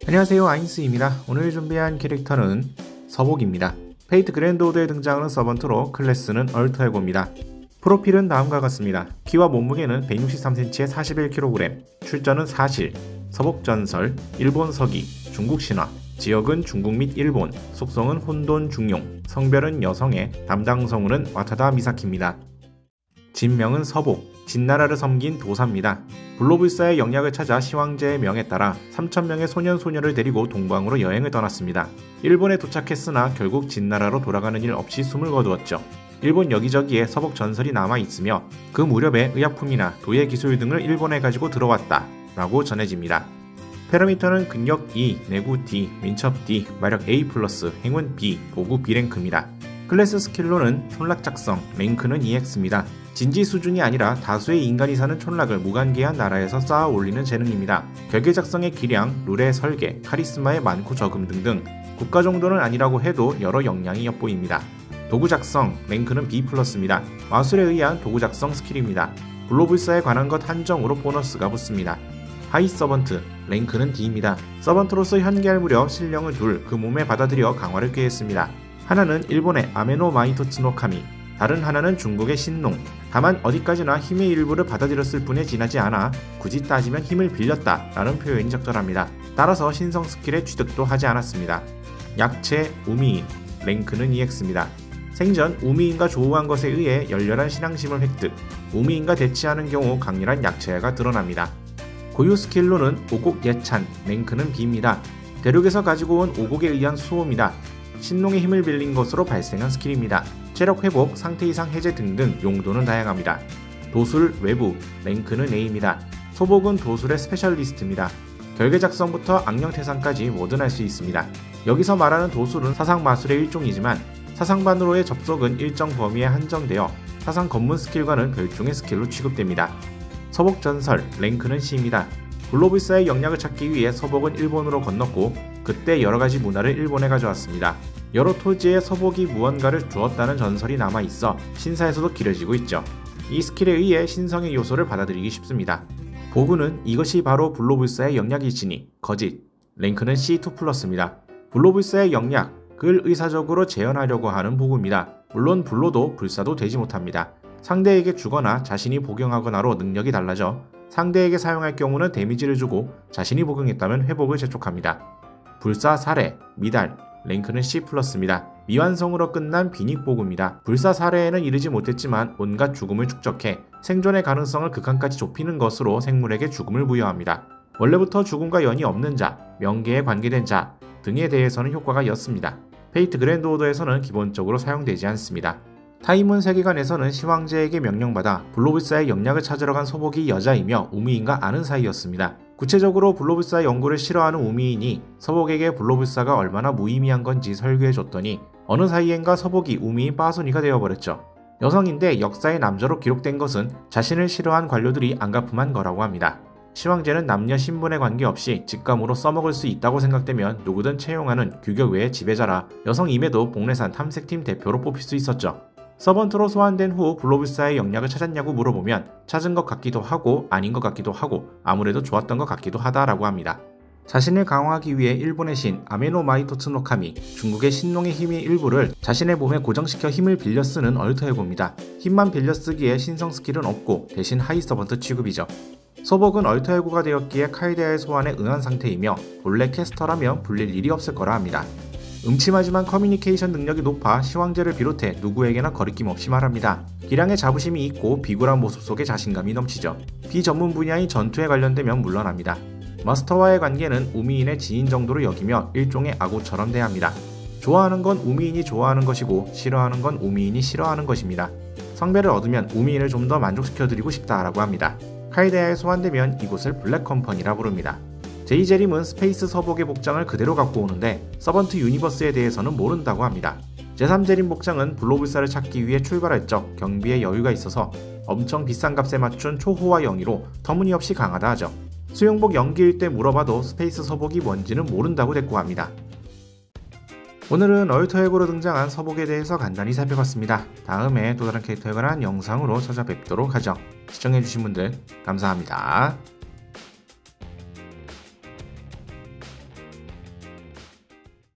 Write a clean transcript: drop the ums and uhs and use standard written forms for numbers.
안녕하세요, 아인스입니다. 오늘 준비한 캐릭터는 서복입니다. 페이트 그랜드오더에 등장하는 서번트로 클래스는 얼터에고입니다. 프로필은 다음과 같습니다. 키와 몸무게는 163cm에 41kg, 출전은 사실, 서복전설, 일본 서기, 중국 신화, 지역은 중국 및 일본, 속성은 혼돈 중용, 성별은 여성에, 담당 성우는 와타다 미사키입니다. 진명은 서복, 진나라를 섬긴 도사입니다. 불로불사의 영약을 찾아 시황제의 명에 따라 3,000명의 소년 소녀를 데리고 동방으로 여행을 떠났습니다. 일본에 도착했으나 결국 진나라로 돌아가는 일 없이 숨을 거두었죠. 일본 여기저기에 서복 전설이 남아있으며 그 무렵에 의약품이나 도예 기술 등을 일본에 가지고 들어왔다 라고 전해집니다. 패러미터는 근력 E, 내구 D, 민첩 D, 마력 A+, 행운 B, 도구 B랭크입니다. 클래스 스킬로는 촌락 작성, 랭크는 EX입니다. 진지 수준이 아니라 다수의 인간이 사는 촌락을 무관계한 나라에서 쌓아 올리는 재능입니다. 결계 작성의 기량, 룰의 설계, 카리스마의 많고 적음 등등 국가 정도는 아니라고 해도 여러 역량이 엿보입니다. 도구 작성, 랭크는 B+입니다. 마술에 의한 도구 작성 스킬입니다. 불로불사에 관한 것 한정으로 보너스가 붙습니다. 하이 서번트, 랭크는 D입니다. 서번트로서 현계할 무렵 신령을 둘 그 몸에 받아들여 강화를 꾀했습니다. 하나는 일본의 아메노 마이토츠노 카미, 다른 하나는 중국의 신농. 다만 어디까지나 힘의 일부를 받아들였을 뿐에 지나지 않아 굳이 따지면 힘을 빌렸다 라는 표현이 적절합니다. 따라서 신성 스킬의 취득도 하지 않았습니다. 약체 우미인, 랭크는 EX입니다. 생전 우미인과 조우한 것에 의해 열렬한 신앙심을 획득, 우미인과 대치하는 경우 강렬한 약체가 드러납니다. 고유 스킬로는 오곡 예찬, 랭크는 B입니다. 대륙에서 가지고 온 오곡에 의한 수호입니다. 신농의 힘을 빌린 것으로 발생한 스킬입니다. 체력 회복, 상태 이상 해제 등등 용도는 다양합니다. 도술 외부, 랭크는 A입니다. 소복은 도술의 스페셜리스트입니다. 결계 작성부터 악령 태산까지 뭐든 할 수 있습니다. 여기서 말하는 도술은 사상 마술의 일종이지만 사상반으로의 접속은 일정 범위에 한정되어 사상 검문 스킬과는 별종의 스킬로 취급됩니다. 서복 전설, 랭크는 C입니다. 불로불사의 영약을 찾기 위해 서복은 일본으로 건넜고 그때 여러가지 문화를 일본에 가져왔습니다. 여러 토지에 서복이 무언가를 주었다는 전설이 남아있어 신사에서도 기려지고 있죠. 이 스킬에 의해 신성의 요소를 받아들이기 쉽습니다. 보구는 이것이 바로 불로불사의 영약이지니 거짓, 랭크는 C2+입니다. 불로불사의 영약, 그를 의사적으로 재현하려고 하는 보구입니다. 물론 불로도 불사도 되지 못합니다. 상대에게 주거나 자신이 복용하거나로 능력이 달라져 상대에게 사용할 경우는 데미지를 주고 자신이 복용했다면 회복을 재촉합니다. 불사 사례, 미달, 랭크는 C+입니다. 미완성으로 끝난 빈익보구입니다. 불사 사례에는 이르지 못했지만 온갖 죽음을 축적해 생존의 가능성을 극한까지 좁히는 것으로 생물에게 죽음을 부여합니다. 원래부터 죽음과 연이 없는 자, 명계에 관계된 자 등에 대해서는 효과가 였습니다. 페이트 그랜드오더에서는 기본적으로 사용되지 않습니다. 타이문 세계관에서는 시황제에게 명령받아 불로불사의 영약을 찾으러 간 소복이 여자이며 우미인과 아는 사이였습니다. 구체적으로 불로불사 연구를 싫어하는 우미인이 서복에게 불로불사가 얼마나 무의미한 건지 설교해줬더니 어느 사이엔가 서복이 우미인 빠순이가 되어버렸죠. 여성인데 역사의 남자로 기록된 것은 자신을 싫어한 관료들이 안가품한 거라고 합니다. 시황제는 남녀 신분에 관계없이 직감으로 써먹을 수 있다고 생각되면 누구든 채용하는 규격 외의 지배자라 여성임에도 복례산 탐색팀 대표로 뽑힐 수 있었죠. 서번트로 소환된 후 불로불사의 영약을 찾았냐고 물어보면 찾은 것 같기도 하고 아닌 것 같기도 하고 아무래도 좋았던 것 같기도 하다라고 합니다. 자신을 강화하기 위해 일본의 신 아메노 마이토츠노 카미, 중국의 신농의 힘의 일부를 자신의 몸에 고정시켜 힘을 빌려 쓰는 얼터에고입니다. 힘만 빌려 쓰기에 신성 스킬은 없고 대신 하이 서번트 취급이죠. 소복은 얼터에고가 되었기에 카이데아의 소환에 응한 상태이며 본래 캐스터라면 불릴 일이 없을 거라 합니다. 음침하지만 커뮤니케이션 능력이 높아 시황제를 비롯해 누구에게나 거리낌 없이 말합니다. 기량에 자부심이 있고 비굴한 모습 속에 자신감이 넘치죠. 비전문 분야인 전투에 관련되면 물러납니다. 마스터와의 관계는 우미인의 지인 정도로 여기며 일종의 아고처럼 대합니다. 좋아하는 건 우미인이 좋아하는 것이고 싫어하는 건 우미인이 싫어하는 것입니다. 성배를 얻으면 우미인을 좀 더 만족시켜드리고 싶다라고 합니다. 카이데아에 소환되면 이곳을 블랙컴퍼니라 부릅니다. 제이제림은 스페이스 서복의 복장을 그대로 갖고 오는데 서번트 유니버스에 대해서는 모른다고 합니다. 제3제림 복장은 불로불사를 찾기 위해 출발할 적 경비에 여유가 있어서 엄청 비싼 값에 맞춘 초호화 영의로 터무니없이 강하다 하죠. 수영복 연기일 때 물어봐도 스페이스 서복이 뭔지는 모른다고 대꾸합니다. 오늘은 얼터에고로 등장한 서복에 대해서 간단히 살펴봤습니다. 다음에 또 다른 캐릭터에 관한 영상으로 찾아뵙도록 하죠. 시청해주신 분들 감사합니다.